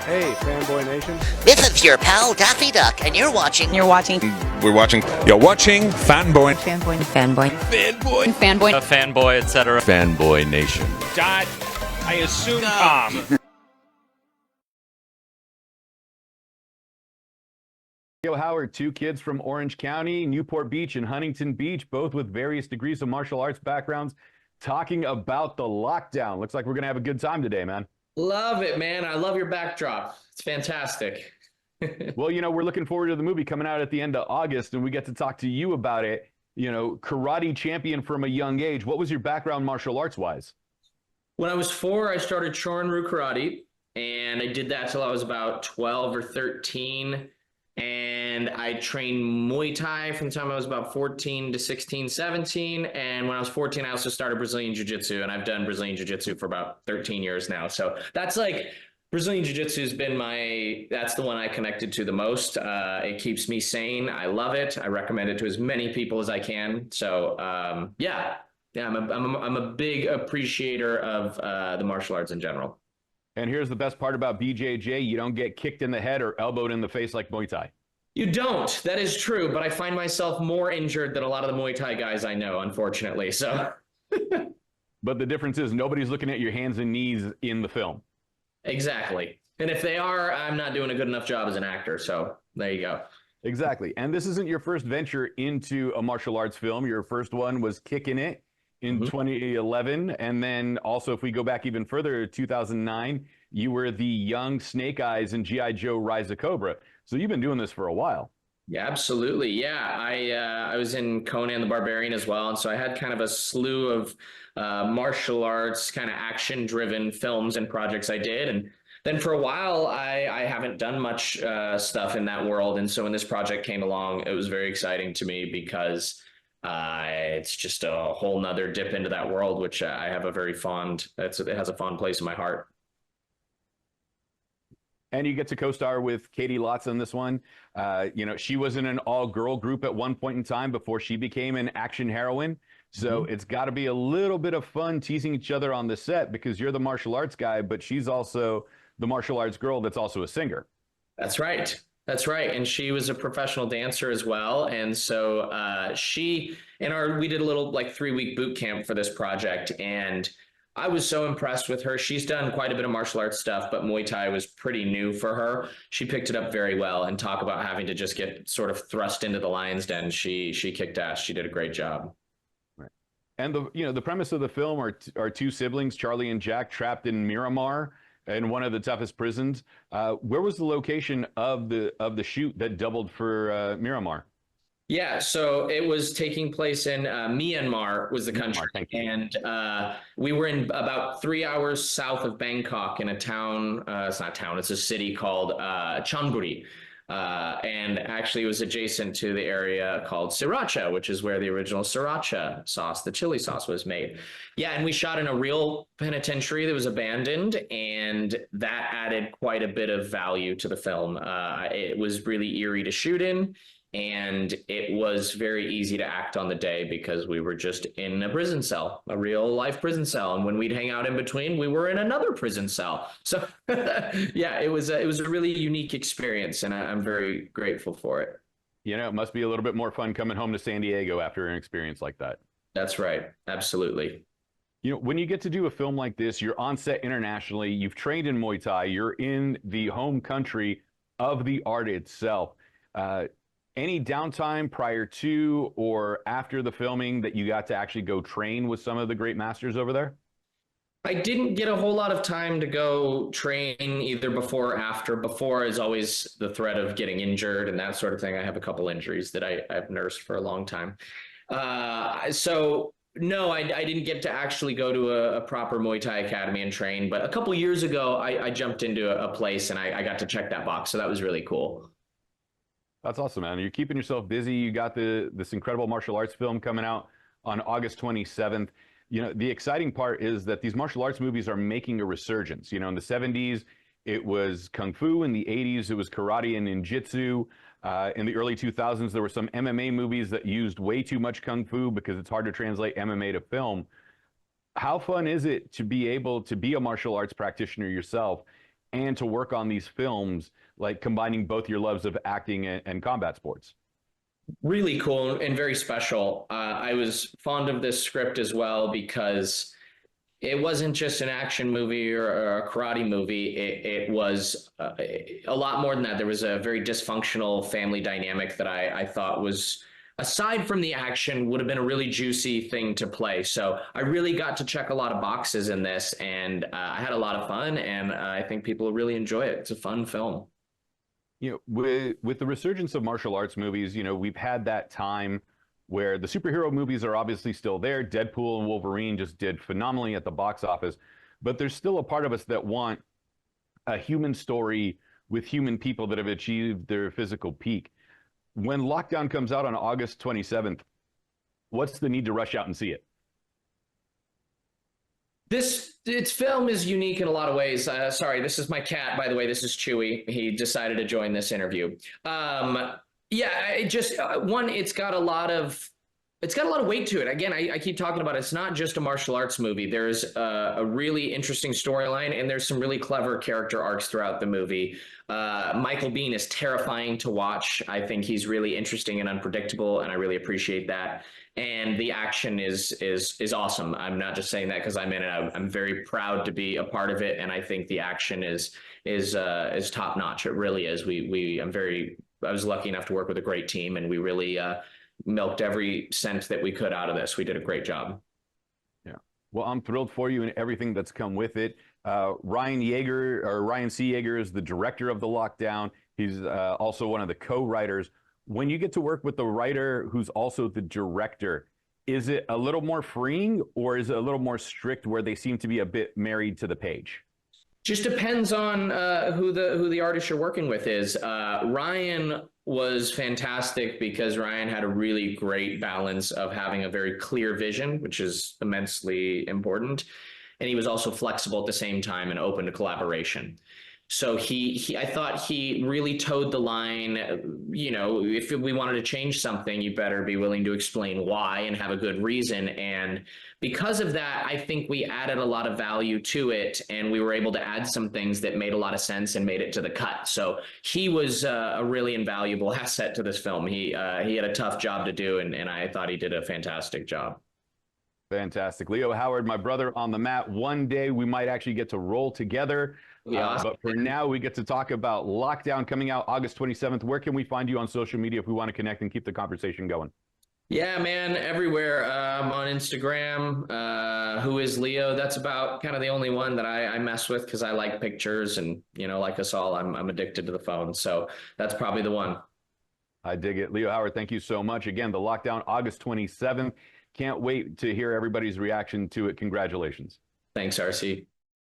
Hey, Fanboy Nation. This is your pal Daffy Duck, and you're watching. You're watching. We're watching. You're watching Fanboy. Fanboy. Fanboy. Fanboy. Fanboy. A fanboy, etc. FanboyNation. Dot. I assume Tom. Yo, Howard, two kids from Orange County, Newport Beach, and Huntington Beach, both with various degrees of martial arts backgrounds, talking about the lockdown. Looks like we're going to have a good time today, man. Love it, man. I love your backdrop. It's fantastic. Well, you know, we're looking forward to the movie coming out at the end of August, and we get to talk to you about it. You know, karate champion from a young age. What was your background martial arts wise? When I was 4, I started Shorin-ryu karate, and I did that till I was about 12 or 13. And I trained Muay Thai from the time I was about 14 to 16, 17. And when I was 14, I also started Brazilian Jiu-Jitsu, and I've done Brazilian Jiu-Jitsu for about 13 years now. So that's like, Brazilian Jiu-Jitsu has been that's the one I connected to the most. It keeps me sane. I love it. I recommend it to as many people as I can. So yeah, I'm a big appreciator of the martial arts in general. And here's the best part about BJJ. You don't get kicked in the head or elbowed in the face like Muay Thai. You don't. That is true. But I find myself more injured than a lot of the Muay Thai guys I know, unfortunately. So. But the difference is nobody's looking at your hands and knees in the film. Exactly. And if they are, I'm not doing a good enough job as an actor. So there you go. Exactly. And this isn't your first venture into a martial arts film. Your first one was Kicking It in 2011. And then also, if we go back even further, 2009, you were the young Snake Eyes in G.I. Joe Rise of Cobra. So you've been doing this for a while. Yeah, absolutely. Yeah, I was in Conan the Barbarian as well. And so I had kind of a slew of martial arts, kind of action-driven films and projects I did. And then for a while, I haven't done much stuff in that world. And so when this project came along, it was very exciting to me because it's just a whole nother dip into that world, which I have a very it has a fond place in my heart. And you get to co-star with Caity Lotz on this one. You know, she was in an all-girl group at one point in time before she became an action heroine. So it's got to be a little bit of fun teasing each other on the set because you're the martial arts guy, but she's also the martial arts girl that's also a singer. That's right. That's right. And she was a professional dancer as well. And so we did a little like 3-week boot camp for this project. And I was so impressed with her. She's done quite a bit of martial arts stuff, but Muay Thai was pretty new for her. She picked it up very well, and talk about having to just get sort of thrust into the lion's den. She kicked ass. She did a great job. Right. And the premise of the film are two siblings, Charlie and Jack, trapped in Myanmar in one of the toughest prisons. Where was the location of the shoot that doubled for Myanmar? Yeah, so it was taking place in Myanmar was the country. And we were in about 3 hours south of Bangkok in a town. It's not a town, it's a city called Chonburi. And actually it was adjacent to the area called Sriracha, which is where the original Sriracha sauce, the chili sauce, was made. Yeah, and we shot in a real penitentiary that was abandoned, and that added quite a bit of value to the film. It was really eerie to shoot in. And it was very easy to act on the day because we were just in a prison cell, a real life prison cell. And when we'd hang out in between, we were in another prison cell. So yeah, it was a really unique experience, and I'm very grateful for it. You know, it must be a little bit more fun coming home to San Diego after an experience like that. That's right. Absolutely. You know, when you get to do a film like this, you're on set internationally, you've trained in Muay Thai, you're in the home country of the art itself. Any downtime prior to or after the filming that you got to actually go train with some of the great masters over there? I didn't get a whole lot of time to go train either before or after. Before is always the threat of getting injured and that sort of thing. I have a couple injuries that I've nursed for a long time. So no, I didn't get to actually go to a proper Muay Thai academy and train. But a couple years ago, I jumped into a place and I got to check that box. So that was really cool. That's awesome, man. You're keeping yourself busy. You got this incredible martial arts film coming out on August 27th. You know, the exciting part is that these martial arts movies are making a resurgence. You know, in the 70s, it was Kung Fu. In the 80s, it was karate and ninjutsu. In the early 2000s, there were some MMA movies that used way too much Kung Fu because it's hard to translate MMA to film. How fun is it to be able to be a martial arts practitioner yourself and to work on these films, like combining both your loves of acting and combat sports? Really cool and very special. I was fond of this script as well because it wasn't just an action movie or a karate movie. It was a lot more than that. There was a very dysfunctional family dynamic that I thought was, aside from the action, would have been a really juicy thing to play. So I really got to check a lot of boxes in this, and I had a lot of fun, and I think people will really enjoy it. It's a fun film. You know, with the resurgence of martial arts movies, you know, we've had that time where the superhero movies are obviously still there. Deadpool and Wolverine just did phenomenally at the box office, but there's still a part of us that want a human story with human people that have achieved their physical peak. When Lockdown comes out on August 27th, what's the need to rush out and see it? Its film is unique in a lot of ways. Sorry, this is my cat, by the way. This is Chewy. He decided to join this interview. Yeah, it just it's got a lot of weight to it. Again, I keep talking about it. It's not just a martial arts movie. There's a really interesting storyline, and there's some really clever character arcs throughout the movie. Michael Biehn is terrifying to watch. I think he's really interesting and unpredictable, and I really appreciate that. And the action is awesome. I'm not just saying that because I'm in it. I'm very proud to be a part of it, and I think the action is top notch. It really is. I was lucky enough to work with a great team, and we really milked every cent that we could out of this. We did a great job. Yeah. Well, I'm thrilled for you and everything that's come with it. Ryan C. Yeager is the director of The Lockdown. He's also one of the co-writers. When you get to work with the writer who's also the director, is it a little more freeing or is it a little more strict where they seem to be a bit married to the page? Just depends on who the artist you're working with is. Ryan was fantastic because Ryan had a really great balance of having a very clear vision, which is immensely important. And he was also flexible at the same time and open to collaboration. So I thought he really towed the line. You know, if we wanted to change something, you better be willing to explain why and have a good reason. And because of that, I think we added a lot of value to it, and we were able to add some things that made a lot of sense and made it to the cut. So he was a really invaluable asset to this film. He had a tough job to do, and I thought he did a fantastic job. Fantastic. Leo Howard, my brother on the mat. One day we might actually get to roll together. But for now, we get to talk about Lockdown coming out August 27th. Where can we find you on social media if we want to connect and keep the conversation going? Yeah, man, everywhere. On Instagram, Who is Leo? That's about kind of the only one that I mess with because I like pictures, and, you know, like us all, I'm addicted to the phone. So that's probably the one. I dig it. Leo Howard, thank you so much. Again, The Lockdown, August 27th. Can't wait to hear everybody's reaction to it. Congratulations. Thanks, RC.